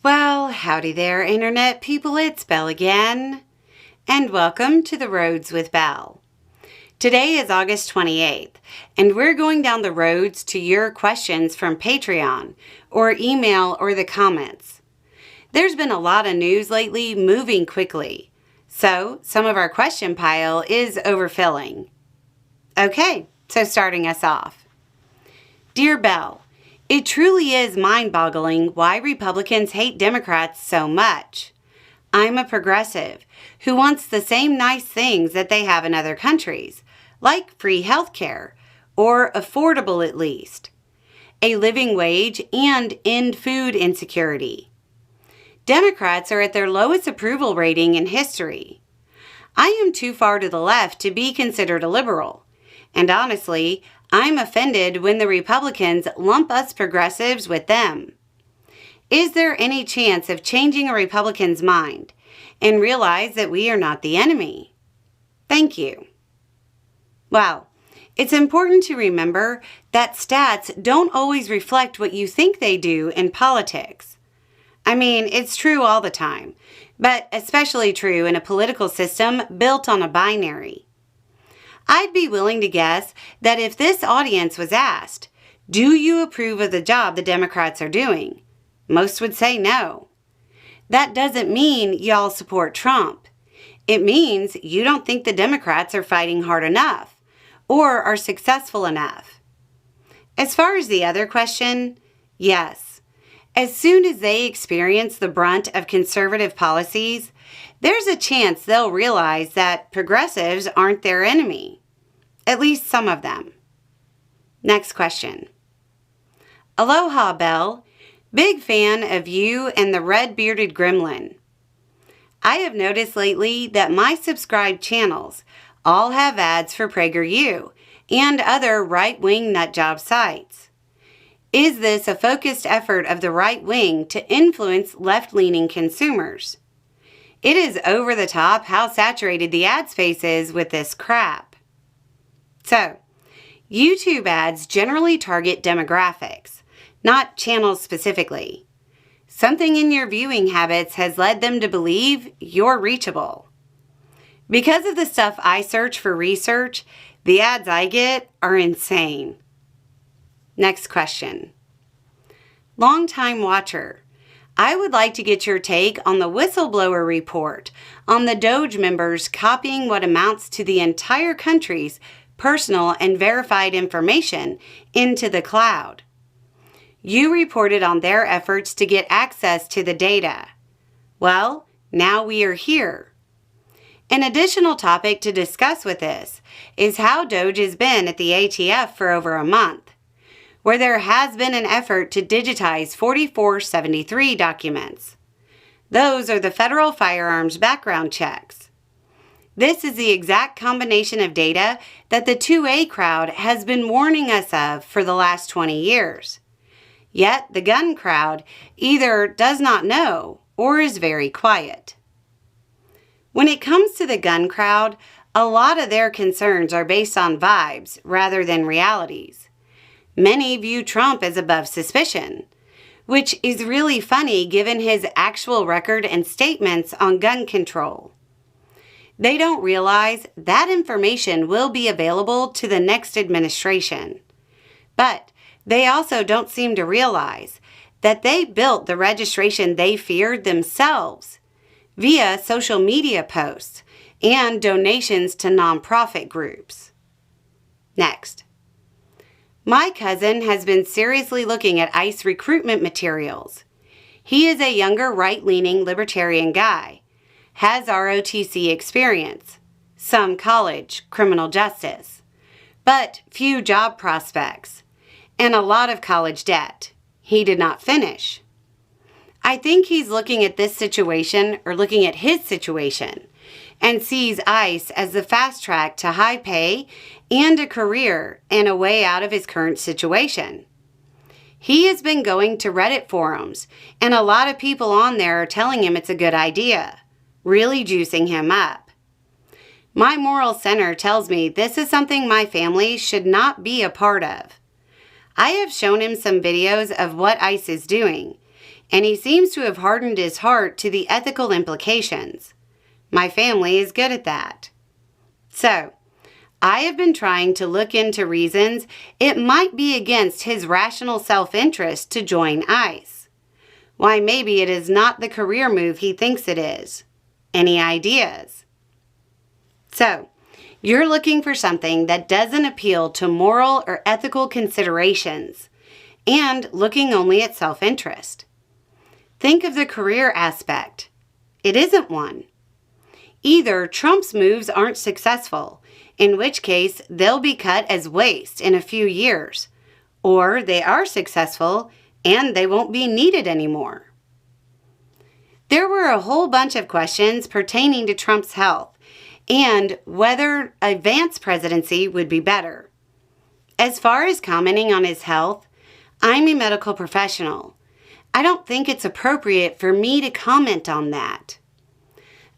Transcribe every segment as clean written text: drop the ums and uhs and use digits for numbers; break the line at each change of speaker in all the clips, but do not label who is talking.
Well, howdy there, Internet people. It's Belle again, and welcome to The Roads with Belle. Today is August 28th, and we're going down the roads to your questions from Patreon, or email, or the comments. There's been a lot of news lately moving quickly, so some of our question pile is overfilling. Okay, so starting us off. Dear Belle, it truly is mind-boggling why Republicans hate Democrats so much. I'm a progressive who wants the same nice things that they have in other countries, like free health care, or affordable at least, a living wage, and end food insecurity. Democrats are at their lowest approval rating in history. I am too far to the left to be considered a liberal, and honestly, I'm offended when the Republicans lump us progressives with them. Is there any chance of changing a Republican's mind and realize that we are not the enemy? Thank you. Well, it's important to remember that stats don't always reflect what you think they do in politics. I mean, it's true all the time, but especially true in a political system built on a binary. I'd be willing to guess that if this audience was asked, do you approve of the job the Democrats are doing? Most would say no. That doesn't mean y'all support Trump. It means you don't think the Democrats are fighting hard enough or are successful enough. As far as the other question, yes. As soon as they experience the brunt of conservative policies, there's a chance they'll realize that progressives aren't their enemy. At least some of them. Next question. Aloha, Belle. Big fan of you and the red-bearded gremlin. I have noticed lately that my subscribed channels all have ads for PragerU and other right-wing nutjob sites. Is this a focused effort of the right wing to influence left-leaning consumers? It is over the top how saturated the ad space is with this crap. So, YouTube ads generally target demographics, not channels specifically. Something in your viewing habits has led them to believe you're reachable. Because of the stuff I search for research, the ads I get are insane. Next question. Longtime watcher. I would like to get your take on the whistleblower report on the Doge members copying what amounts to the entire country's personal and verified information into the cloud. You reported on their efforts to get access to the data. Well, now we are here. An additional topic to discuss with this is how Doge has been at the ATF for over a month, where there has been an effort to digitize 4473 documents. Those are the federal firearms background checks. This is the exact combination of data that the 2A crowd has been warning us of for the last 20 years. Yet the gun crowd either does not know or is very quiet. When it comes to the gun crowd, a lot of their concerns are based on vibes rather than realities. Many view Trump as above suspicion, which is really funny given his actual record and statements on gun control. They don't realize that information will be available to the next administration. But they also don't seem to realize that they built the registration they feared themselves via social media posts and donations to nonprofit groups. Next. My cousin has been seriously looking at ICE recruitment materials. He is a younger right-leaning libertarian guy, has ROTC experience, some college, criminal justice, but few job prospects, and a lot of college debt. He did not finish. I think he's looking at his situation, and sees ICE as the fast track to high pay and a career and a way out of his current situation. He has been going to Reddit forums, and a lot of people on there are telling him it's a good idea, really juicing him up. My moral center tells me this is something my family should not be a part of. I have shown him some videos of what ICE is doing, and he seems to have hardened his heart to the ethical implications. My family is good at that. So, I have been trying to look into reasons it might be against his rational self-interest to join ICE. Why maybe it is not the career move he thinks it is. Any ideas? So, you're looking for something that doesn't appeal to moral or ethical considerations, and looking only at self-interest. Think of the career aspect. It isn't one. Either Trump's moves aren't successful, in which case they'll be cut as waste in a few years, or they are successful and they won't be needed anymore. There were a whole bunch of questions pertaining to Trump's health and whether a Vance presidency would be better. As far as commenting on his health, I'm a medical professional. I don't think it's appropriate for me to comment on that.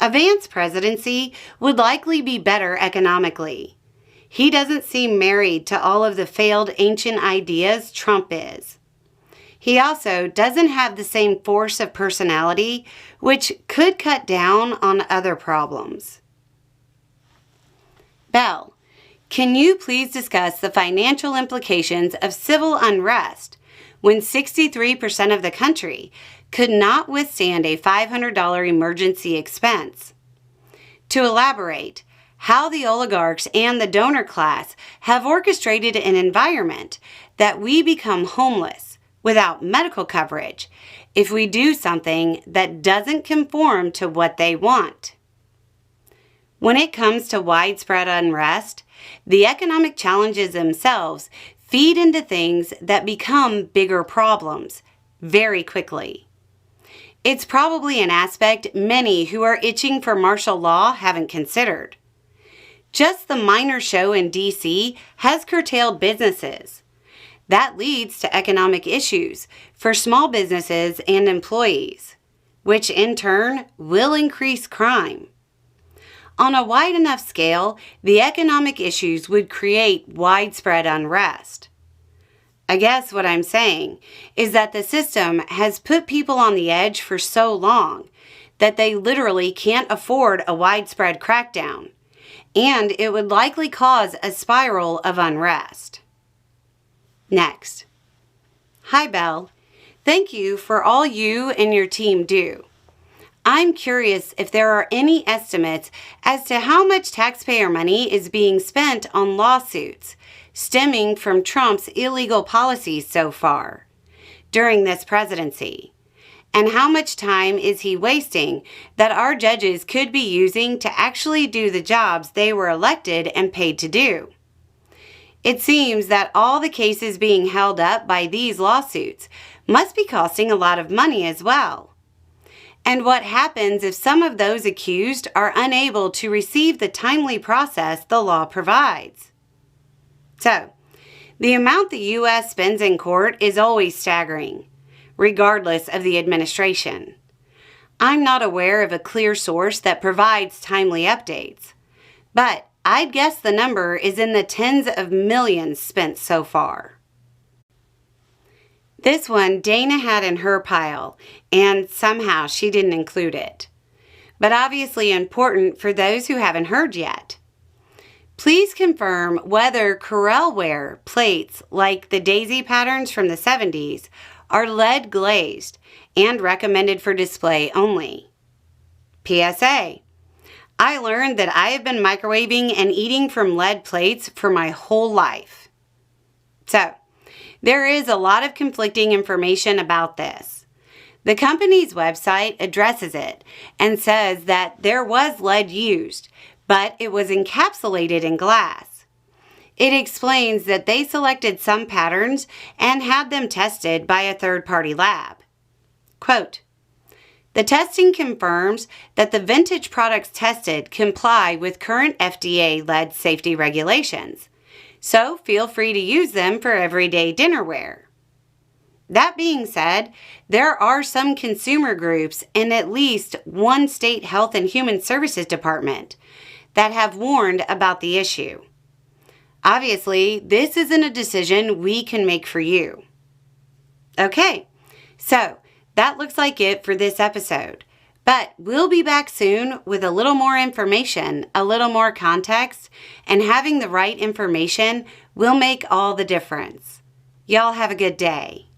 A Vance presidency would likely be better economically. He doesn't seem married to all of the failed ancient ideas Trump is. He also doesn't have the same force of personality, which could cut down on other problems. Bell, can you please discuss the financial implications of civil unrest when 63% of the country could not withstand a $500 emergency expense? To elaborate, how the oligarchs and the donor class have orchestrated an environment that we become homeless without medical coverage if we do something that doesn't conform to what they want. When it comes to widespread unrest, the economic challenges themselves feed into things that become bigger problems very quickly. It's probably an aspect many who are itching for martial law haven't considered. Just the minor show in D.C. has curtailed businesses. That leads to economic issues for small businesses and employees, which in turn will increase crime. On a wide enough scale, the economic issues would create widespread unrest. I guess what I'm saying is that the system has put people on the edge for so long that they literally can't afford a widespread crackdown, and it would likely cause a spiral of unrest. Next. Hi, Belle. Thank you for all you and your team do. I'm curious if there are any estimates as to how much taxpayer money is being spent on lawsuits stemming from Trump's illegal policies so far during this presidency, and how much time is he wasting that our judges could be using to actually do the jobs they were elected and paid to do. It seems that all the cases being held up by these lawsuits must be costing a lot of money as well. And what happens if some of those accused are unable to receive the timely process the law provides? So, the amount the U.S. spends in court is always staggering, regardless of the administration. I'm not aware of a clear source that provides timely updates, but I'd guess the number is in the tens of millions spent so far. This one Dana had in her pile, and somehow she didn't include it. But obviously important for those who haven't heard yet. Please confirm whether Corelware plates like the daisy patterns from the 70s are lead glazed and recommended for display only. PSA. I learned that I have been microwaving and eating from lead plates for my whole life. So, there is a lot of conflicting information about this. The company's website addresses it and says that there was lead used, but it was encapsulated in glass. It explains that they selected some patterns and had them tested by a third-party lab. Quote, the testing confirms that the vintage products tested comply with current FDA lead safety regulations, so feel free to use them for everyday dinnerware. That being said, there are some consumer groups in at least one state Health and Human Services department that have warned about the issue. Obviously, this isn't a decision we can make for you. Okay, so That looks like it for this episode. But we'll be back soon with a little more information, a little more context, and having the right information will make all the difference. Y'all have a good day.